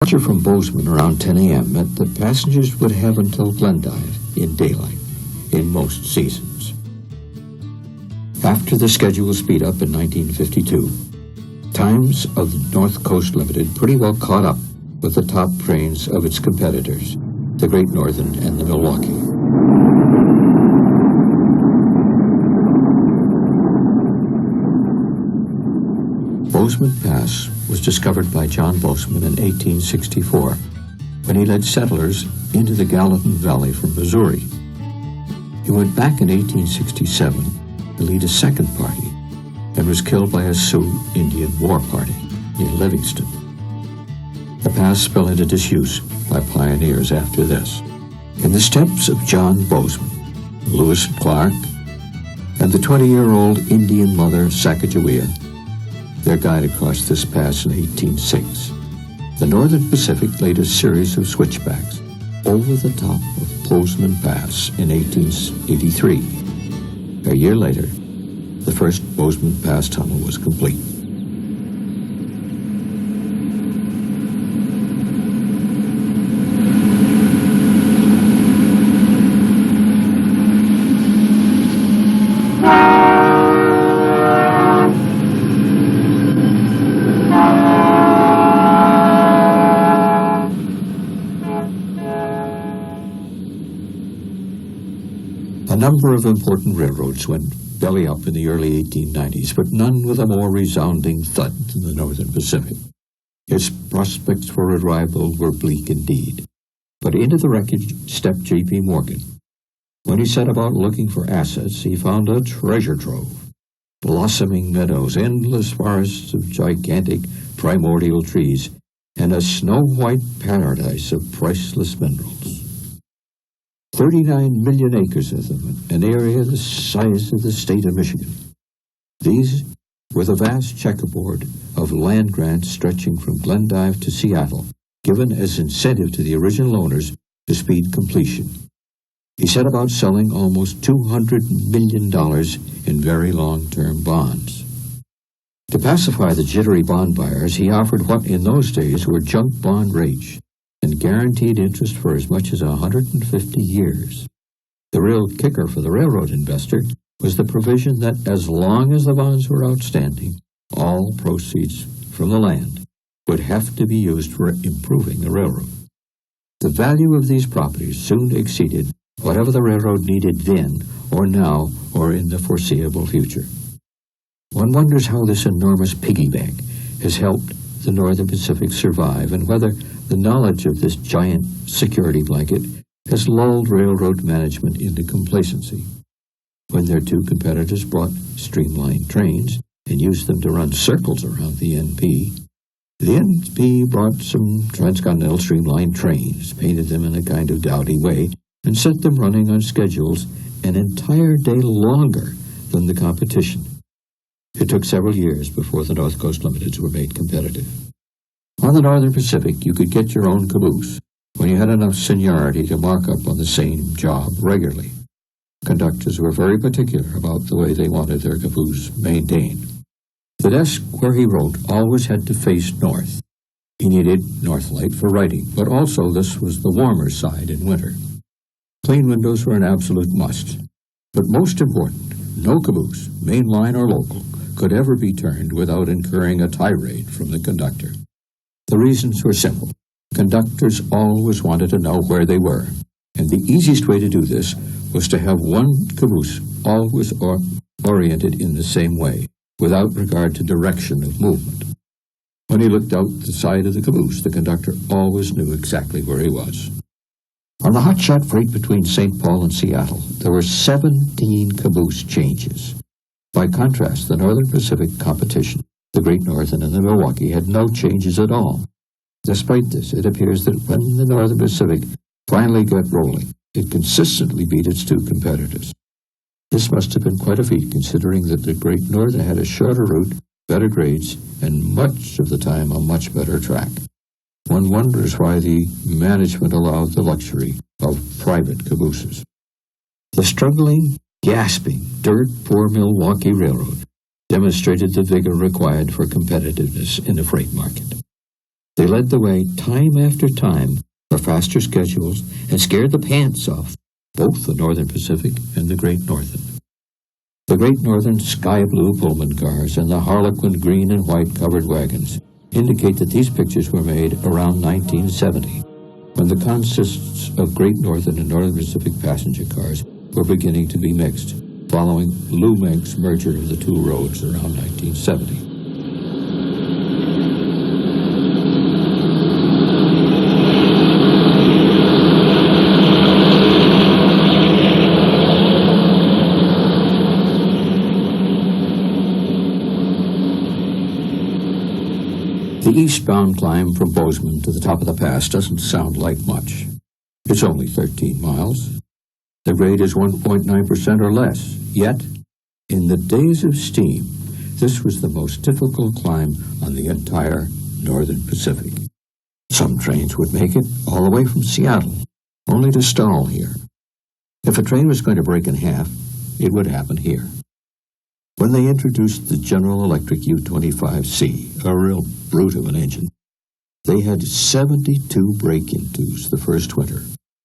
Departure from Bozeman around 10 a.m. meant that passengers would have until Glendive in daylight in most seasons. After the schedule speed up in 1952, times of the North Coast Limited pretty well caught up with the top trains of its competitors, the Great Northern and the Milwaukee. Bozeman Pass was discovered by John Bozeman in 1864 when he led settlers into the Gallatin Valley from Missouri. He went back in 1867 to lead a second party and was killed by a Sioux Indian war party near Livingston. The pass fell into disuse by pioneers after this. In the steps of John Bozeman, Lewis and Clark, and the 20-year-old Indian mother Sacagawea, their guide across this pass in 1806, the Northern Pacific laid a series of switchbacks over the top of Bozeman Pass in 1883. A year later, the first Bozeman Pass tunnel was complete. A number of important railroads went belly up in the early 1890s, but none with a more resounding thud than the Northern Pacific. Its prospects for revival were bleak indeed. But into the wreckage stepped J.P. Morgan. When he set about looking for assets, he found a treasure trove. Blossoming meadows, endless forests of gigantic primordial trees, and a snow-white paradise of priceless minerals. 39 million acres of them, an area the size of the state of Michigan. These were the vast checkerboard of land grants stretching from Glendive to Seattle, given as incentive to the original owners to speed completion. He set about selling almost $200 million in very long-term bonds. To pacify the jittery bond buyers, he offered what in those days were junk bond rates, and guaranteed interest for as much as 150 years. The real kicker for the railroad investor was the provision that as long as the bonds were outstanding, all proceeds from the land would have to be used for improving the railroad. The value of these properties soon exceeded whatever the railroad needed then or now or in the foreseeable future. One wonders how this enormous piggy bank has helped the Northern Pacific survive, and whether the knowledge of this giant security blanket has lulled railroad management into complacency. When their two competitors brought streamlined trains and used them to run circles around the NP brought some transcontinental streamlined trains, painted them in a kind of dowdy way, and set them running on schedules an entire day longer than the competition. It took several years before the North Coast Limiteds were made competitive. On the Northern Pacific, you could get your own caboose when you had enough seniority to mark up on the same job regularly. Conductors were very particular about the way they wanted their caboose maintained. The desk where he wrote always had to face north. He needed north light for writing, but also this was the warmer side in winter. Clean windows were an absolute must. But most important, no caboose, mainline or local, could ever be turned without incurring a tirade from the conductor. The reasons were simple. Conductors always wanted to know where they were, and the easiest way to do this was to have one caboose always oriented in the same way, without regard to direction of movement. When he looked out the side of the caboose, the conductor always knew exactly where he was. On the hotshot freight between St. Paul and Seattle, there were 17 caboose changes. By contrast, the Northern Pacific competition, the Great Northern and the Milwaukee, had no changes at all. Despite this, it appears that when the Northern Pacific finally got rolling, it consistently beat its two competitors. This must have been quite a feat, considering that the Great Northern had a shorter route, better grades, and much of the time a much better track. One wonders why the management allowed the luxury of private cabooses. The struggling, gasping, dirt-poor Milwaukee Railroad demonstrated the vigor required for competitiveness in the freight market. They led the way time after time for faster schedules and scared the pants off both the Northern Pacific and the Great Northern. The Great Northern sky blue Pullman cars and the Harlequin green and white covered wagons indicate that these pictures were made around 1970, when the consists of Great Northern and Northern Pacific passenger cars were beginning to be mixed, following Lumenk's merger of the two roads around 1970. The eastbound climb from Bozeman to the top of the pass doesn't sound like much. It's only 13 miles. The grade is 1.9% or less. Yet, in the days of steam, this was the most difficult climb on the entire Northern Pacific. Some trains would make it all the way from Seattle, only to stall here. If a train was going to break in half, it would happen here. When they introduced the General Electric U-25C, a real brute of an engine, they had 72 break-intos the first winter,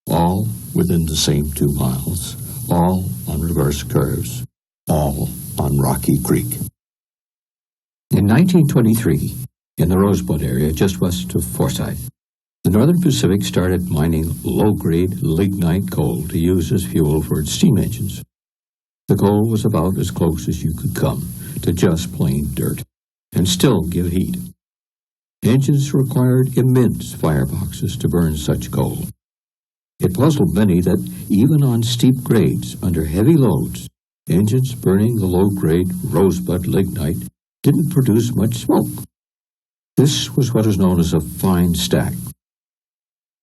all within the same 2 miles, all on reverse curves, all on Rocky Creek. In 1923, in the Rosebud area just west of Forsyth, the Northern Pacific started mining low-grade lignite coal to use as fuel for its steam engines. The coal was about as close as you could come to just plain dirt, and still give heat. Engines required immense fireboxes to burn such coal. It puzzled many that even on steep grades, under heavy loads, engines burning the low-grade Rosebud lignite didn't produce much smoke. This was what is known as a fine stack.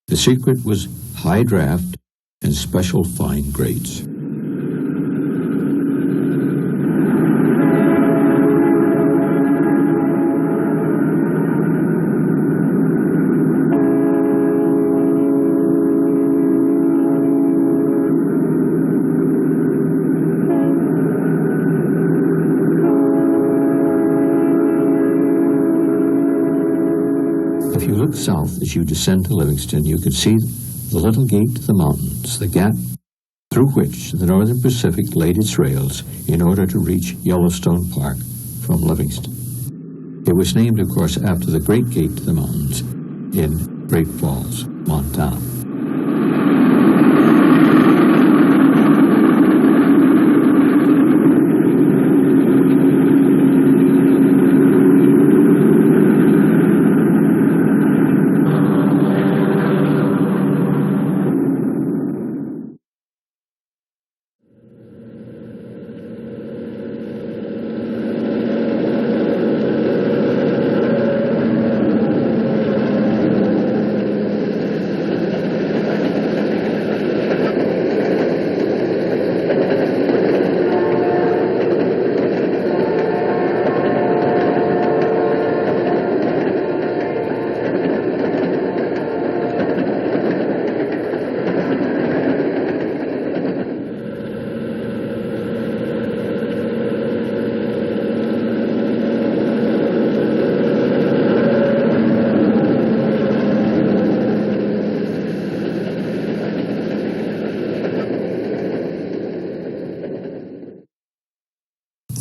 The secret was high draft and special fine grades. If you look south as you descend to Livingston, you can see the little gate to the mountains, the gap through which the Northern Pacific laid its rails in order to reach Yellowstone Park from Livingston. It was named, of course, after the Great Gate to the mountains in Great Falls, Montana.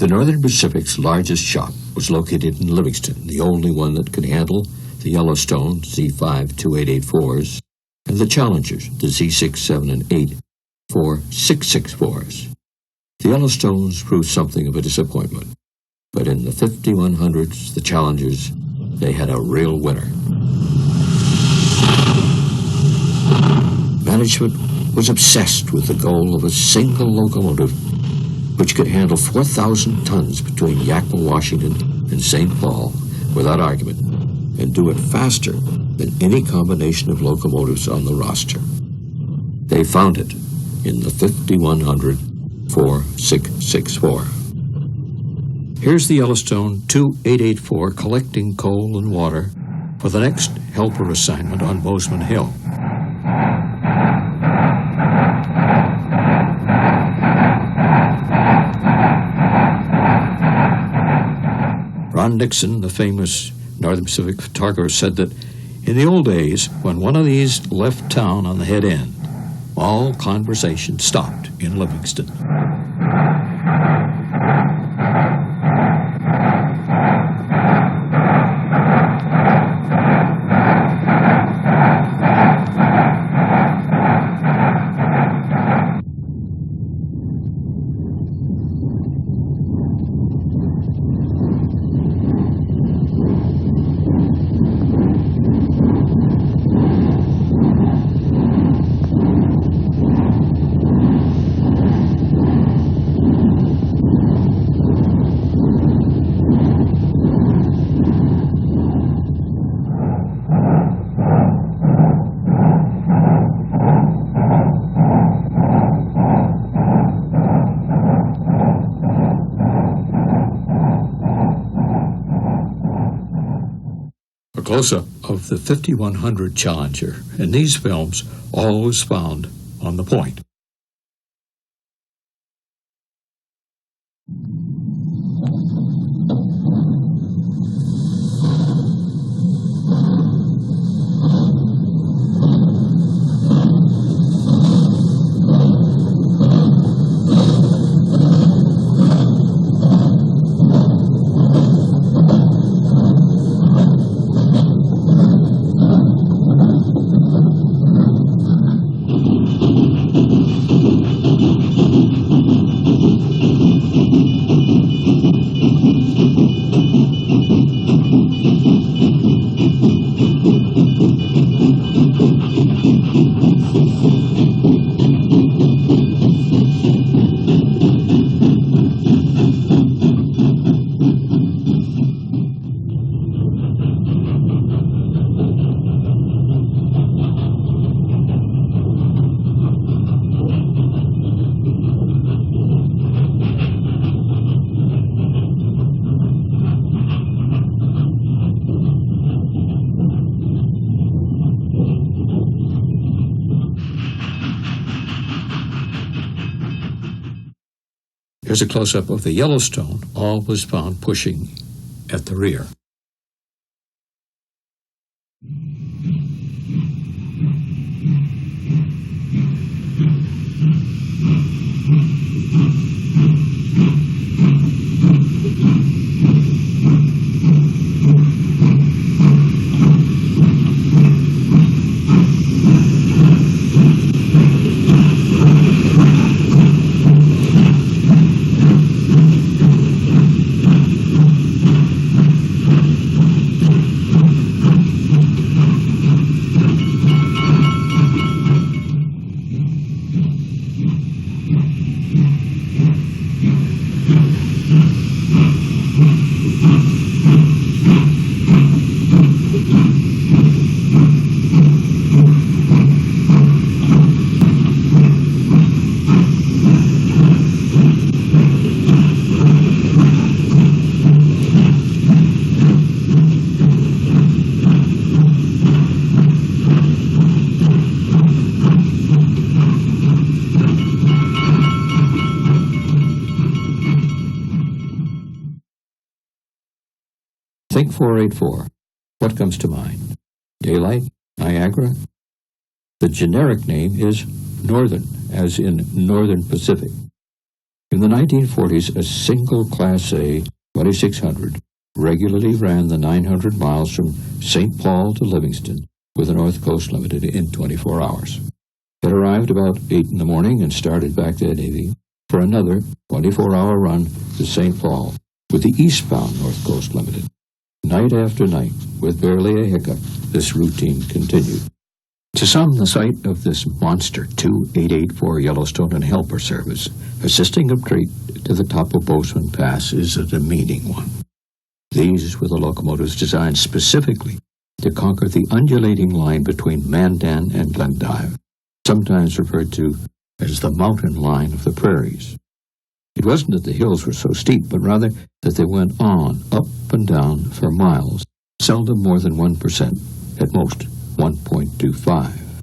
The Northern Pacific's largest shop was located in Livingston, the only one that could handle the Yellowstone Z5-2884s and the Challengers, the Z6, 7, and 8 664s. The Yellowstones proved something of a disappointment, but in the 5100s, the Challengers, they had a real winner. Management was obsessed with the goal of a single locomotive which could handle 4,000 tons between Yakima, Washington, and St. Paul without argument, and do it faster than any combination of locomotives on the roster. They found it in the 5100 4664. Here's the Yellowstone 2884 collecting coal and water for the next helper assignment on Bozeman Hill. Ron Nixon, the famous Northern Pacific photographer, said that In the old days, when one of these left town on the head end, all conversation stopped in Livingston. A close-up of the 5100 Challenger, and these films all was found on the point. Here's a close-up of the Yellowstone, all was found pushing at the rear. Think 484. What comes to mind? Daylight? Niagara? The generic name is Northern, as in Northern Pacific. In the 1940s, a single Class A 2600 regularly ran the 900 miles from St. Paul to Livingston with the North Coast Limited in 24 hours. It arrived about 8 in the morning and started back that evening for another 24-hour run to St. Paul with the eastbound North Coast Limited. Night after night, with barely a hiccup, this routine continued. To some, the sight of this monster 2884 Yellowstone and Helper service assisting up straight to the top of Bozeman Pass is a demeaning one. These were the locomotives designed specifically to conquer the undulating line between Mandan and Glendive, sometimes referred to as the mountain line of the prairies. It wasn't that the hills were so steep, but rather that they went on, up and down for miles, seldom more than 1%, at most 1.25.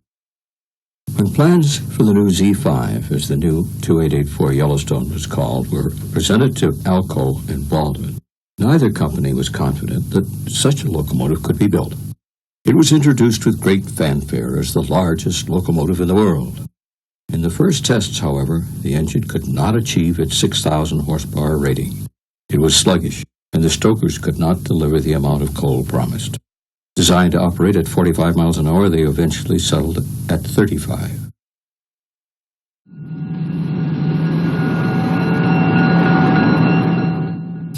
When plans for the new Z5, as the new 2884 Yellowstone was called, were presented to Alco and Baldwin, neither company was confident that such a locomotive could be built. It was introduced with great fanfare as the largest locomotive in the world. In the first tests, however, the engine could not achieve its 6,000 horsepower rating. It was sluggish, and the stokers could not deliver the amount of coal promised. Designed to operate at 45 miles an hour, they eventually settled at 35.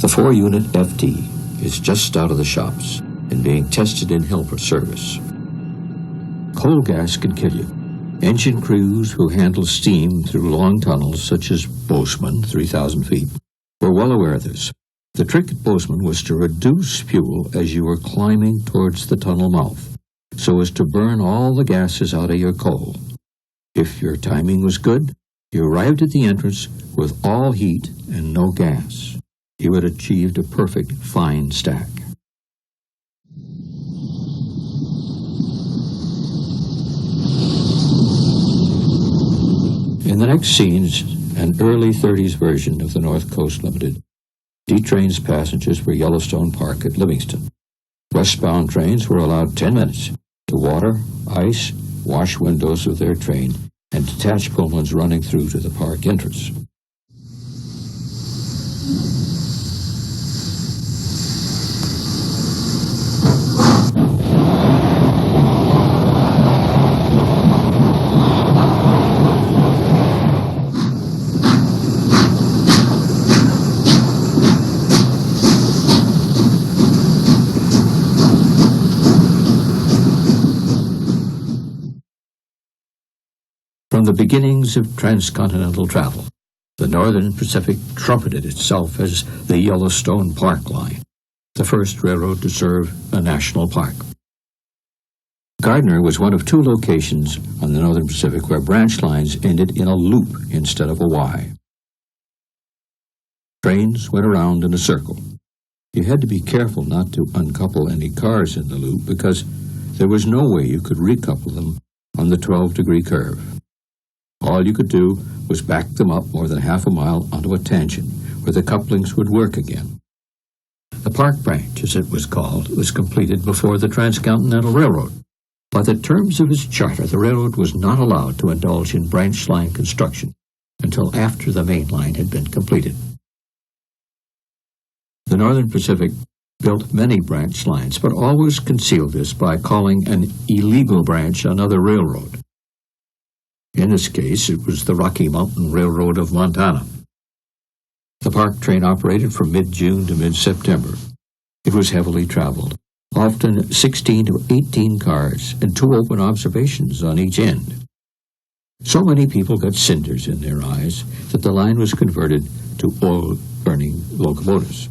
The 4-unit FT is just out of the shops and being tested in helper service. Coal gas can kill you. Engine crews who handle steam through long tunnels, such as Bozeman, 3,000 feet, were well aware of this. The trick at Bozeman was to reduce fuel as you were climbing towards the tunnel mouth, so as to burn all the gases out of your coal. If your timing was good, you arrived at the entrance with all heat and no gas. You had achieved a perfect fine stack. In the next scenes, an early 30s version of the North Coast Limited. D-train's passengers were Yellowstone Park at Livingston. Westbound trains were allowed 10 minutes to water, ice, wash windows of their train, and detach Pullmans running through to the park entrance. From the beginnings of transcontinental travel, the Northern Pacific trumpeted itself as the Yellowstone Park Line, the first railroad to serve a national park. Gardner was one of 2 locations on the Northern Pacific where branch lines ended in a loop instead of a Y. Trains went around in a circle. You had to be careful not to uncouple any cars in the loop because there was no way you could recouple them on the 12-degree curve. All you could do was back them up more than half a mile onto a tangent where the couplings would work again. The Park Branch, as it was called, was completed before the Transcontinental Railroad. By the terms of its charter, the railroad was not allowed to indulge in branch line construction until after the main line had been completed. The Northern Pacific built many branch lines, but always concealed this by calling an illegal branch another railroad. In this case, it was the Rocky Mountain Railroad of Montana. The park train operated from mid-June to mid-September. It was heavily traveled, often 16 to 18 cars and 2 open observations on each end. So many people got cinders in their eyes that the line was converted to oil-burning locomotives.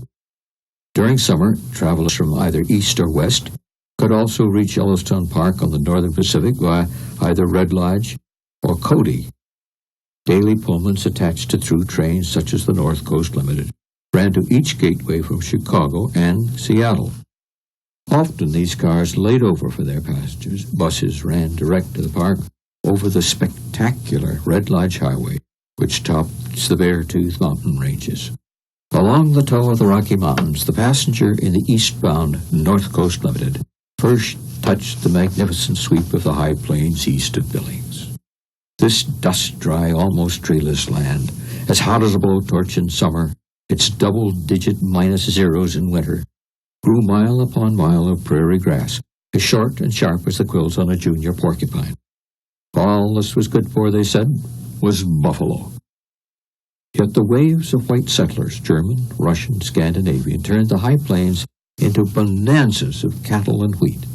During summer, travelers from either east or west could also reach Yellowstone Park on the Northern Pacific via either Red Lodge or Cody. Daily Pullmans attached to through trains such as the North Coast Limited ran to each gateway from Chicago and Seattle. Often these cars laid over for their passengers. Buses ran direct to the park over the spectacular Red Lodge Highway, which tops the Beartooth mountain ranges. Along the toe of the Rocky Mountains, the passenger in the eastbound North Coast Limited first touched the magnificent sweep of the high plains east of Billings. This dust-dry, almost treeless land, as hot as a blowtorch in summer, its double-digit minus zeros in winter, grew mile upon mile of prairie grass, as short and sharp as the quills on a junior porcupine. All this was good for, they said, was buffalo. Yet the waves of white settlers, German, Russian, Scandinavian, turned the high plains into bonanzas of cattle and wheat.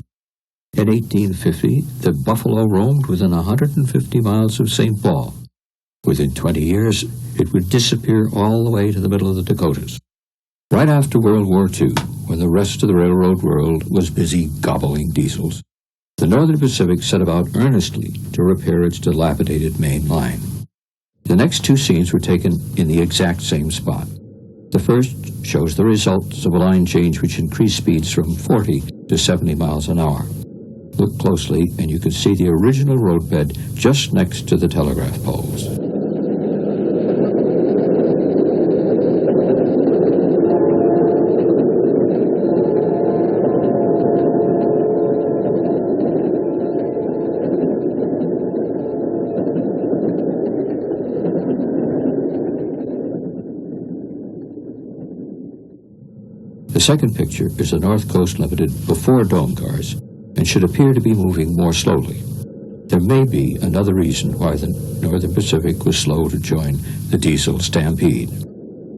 In 1850, the buffalo roamed within 150 miles of St. Paul. Within 20 years, it would disappear all the way to the middle of the Dakotas. Right after World War II, when the rest of the railroad world was busy gobbling diesels, the Northern Pacific set about earnestly to repair its dilapidated main line. The next 2 scenes were taken in the exact same spot. The first shows the results of a line change which increased speeds from 40 to 70 miles an hour. Look closely, and you can see the original roadbed just next to the telegraph poles. The second picture is the North Coast Limited before dome cars and should appear to be moving more slowly. There may be another reason why the Northern Pacific was slow to join the diesel stampede.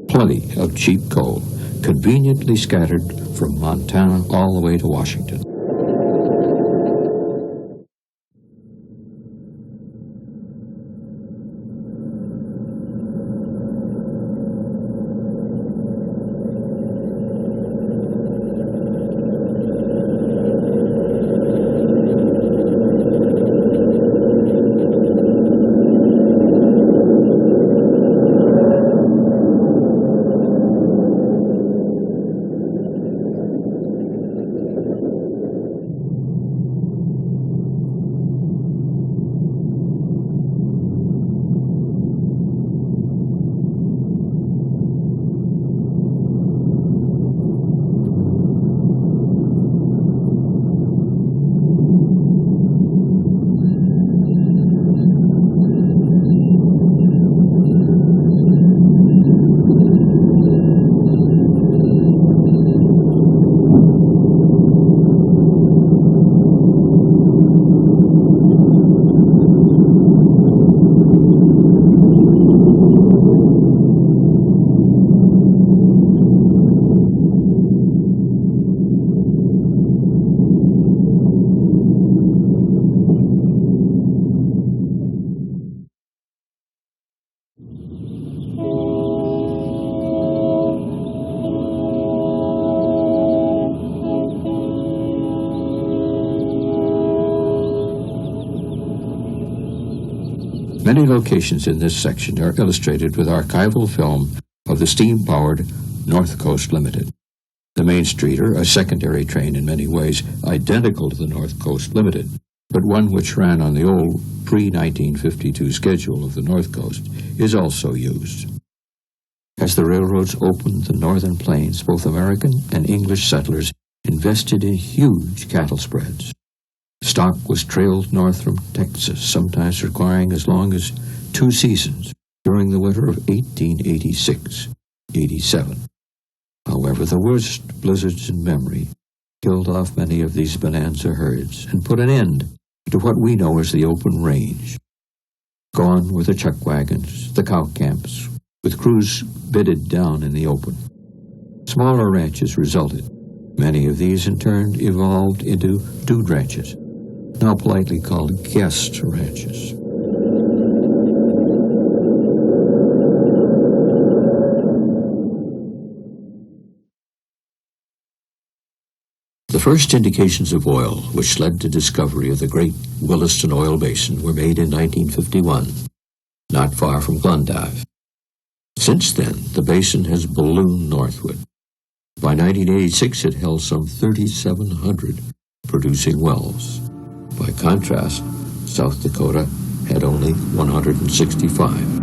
Plenty of cheap coal, conveniently scattered from Montana all the way to Washington. Many locations in this section are illustrated with archival film of the steam-powered North Coast Limited. The Main Streeter, a secondary train in many ways identical to the North Coast Limited, but one which ran on the old pre-1952 schedule of the North Coast, is also used. As the railroads opened the northern plains, both American and English settlers invested in huge cattle spreads. Stock was trailed north from Texas, sometimes requiring as long as 2 seasons during the winter of 1886-87. However, the worst blizzards in memory killed off many of these bonanza herds and put an end to what we know as the open range. Gone were the chuck wagons, the cow camps, with crews bedded down in the open. Smaller ranches resulted. Many of these in turn evolved into dude ranches, now politely called guest ranches. The first indications of oil, which led to discovery of the great Williston Oil Basin, were made in 1951, not far from Glendive. Since then, the basin has ballooned northward. By 1986, it held some 3,700 producing wells. By contrast, South Dakota had only 165.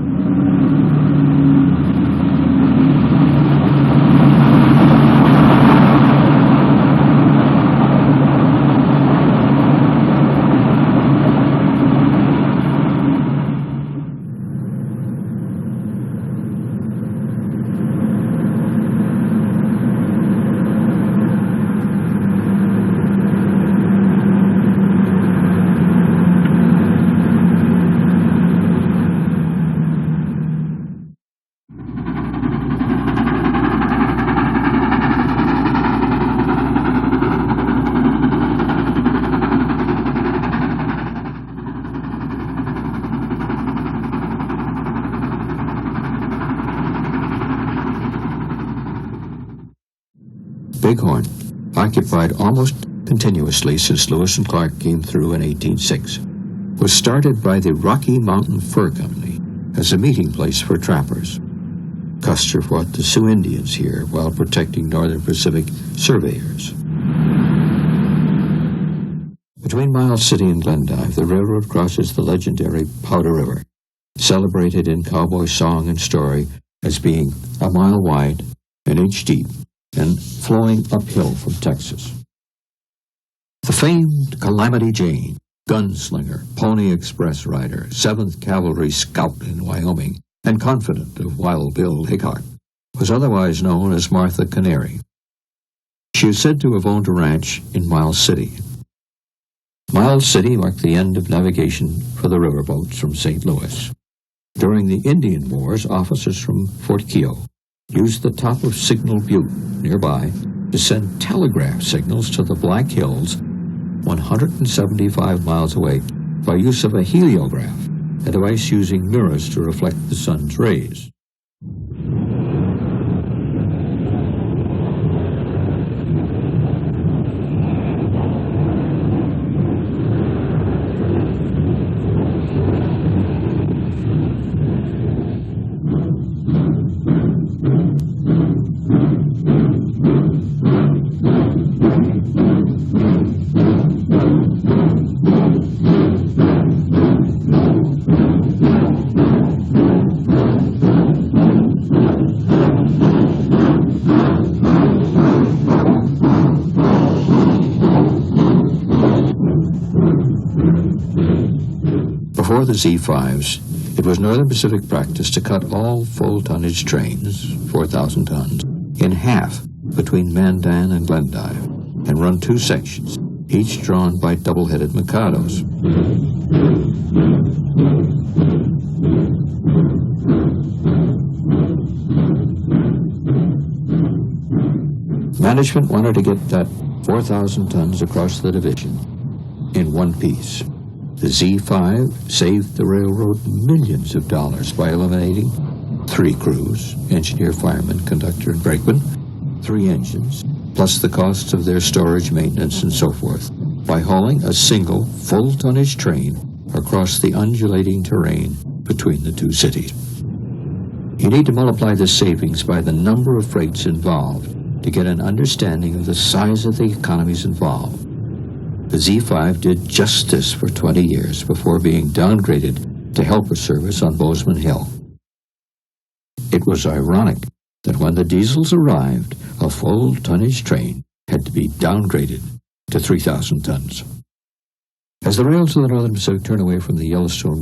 Bighorn, occupied almost continuously since Lewis and Clark came through in 1806, was started by the Rocky Mountain Fur Company as a meeting place for trappers. Custer fought the Sioux Indians here while protecting Northern Pacific surveyors. Between Miles City and Glendive, the railroad crosses the legendary Powder River, celebrated in cowboy song and story as being a mile wide, an inch deep, and flowing uphill from Texas. The famed Calamity Jane, gunslinger, Pony Express rider, 7th Cavalry scout in Wyoming, and confidant of Wild Bill Hickok, was otherwise known as Martha Canary. She is said to have owned a ranch in Miles City. Miles City marked the end of navigation for the riverboats from St. Louis. During the Indian Wars, officers from Fort Keogh used the top of Signal Butte nearby to send telegraph signals to the Black Hills 175 miles away by use of a heliograph, a device using mirrors to reflect the sun's rays. Before the Z5s, it was Northern Pacific practice to cut all full-tonnage trains, 4,000 tons, in half between Mandan and Glendive, and run two sections, each drawn by double-headed Mikados. Management wanted to get that 4,000 tons across the division in one piece. The Z5 saved the railroad millions of dollars by eliminating 3 crews, engineer, fireman, conductor, and brakeman, 3 engines, plus the costs of their storage, maintenance, and so forth, by hauling a single full-tonnage train across the undulating terrain between the two cities. You need to multiply the savings by the number of freights involved to get an understanding of the size of the economies involved. The Z5 did just this for 20 years before being downgraded to helper service on Bozeman Hill. It was ironic that when the diesels arrived, a full-tonnage train had to be downgraded to 3,000 tons. As the rails of the Northern Pacific turn away from the Yellowstone